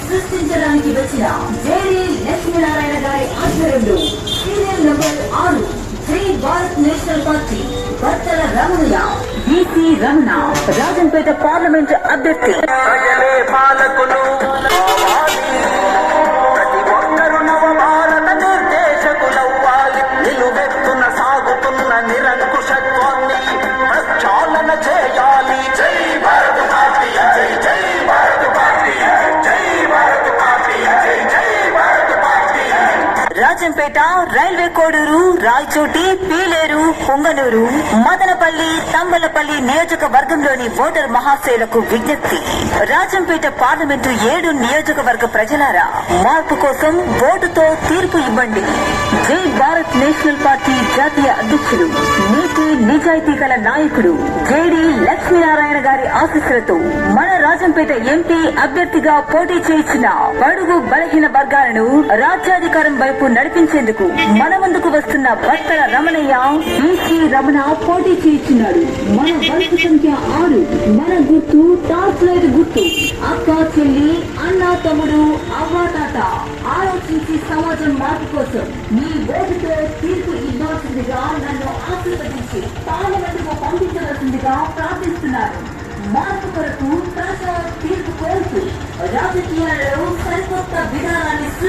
సృష్టించడానికి వచ్చిన జేడీ లక్ష్మీనారాయణ గారి ఆధ్వర్యంలో serial number 6 Shri Bharat national party Battala Ramanaiah BC Ramana Rajampet parliament అభ్యర్థి. నిరంకుశత్వాన్ని ప్రక్షాళన చేయాలి. జై భారత పార్టీ, జై జై భారత పార్టీ, జై భారత పార్టీ, జై జై భారత పార్టీ. రాజంపేట, రైల్వే కోడూరు, రాయచోటి, పీలేరు, పొంగనూరు, మదనపల్లి, తంబలపల్లి నియోజకవర్గంలోని ఓటర్ మహాశయులకు విజ్ఞప్తి. రాజంపేట పార్లమెంటు 7 నియోజకవర్గ ప్రజలారా, మార్పు కోసం ఓటుతో తీర్పు ఇవ్వండి. జై భారత్ నేషనల్ పార్టీ జాతీయ అధ్యక్షుడు, నీతి నిజాయితీ గల నాయకుడు జేడీ లక్ష్మీనారాయణ గారి ఆశీస్సులతో మన రాజంపేట ఎంపీ అభ్యర్థిగా పోటీ చేయించిన బడుగు బలహీన వర్గాలను రాజ్యాధికారం వైపు నడిపించేందుకు మన ముందుకు వస్తున్న బత్తల రమణయ్య బీసీ రమణ పోటీ చేయించున్నాడు. మన వరుస సంఖ్య 6. మన గుర్తు టార్చ్ లైట్ గుర్తు. అక్క చెల్లి, అన్న తమ్ముడు, అవ్వ తాత ఆలోచించి సమాజం మార్పు కోసం మీ ఓటుతో తీర్పు ఇవ్వాల్సిందిగా నన్ను ఆశీర్వదించి పార్లమెంటుకు పంపించవలసిందిగా ప్రార్థిస్తున్నాను. మార్పు కొరకు ప్రజా తీర్పు కోరుతూ రాజకీయాలలో సరికొత్త విధానాన్ని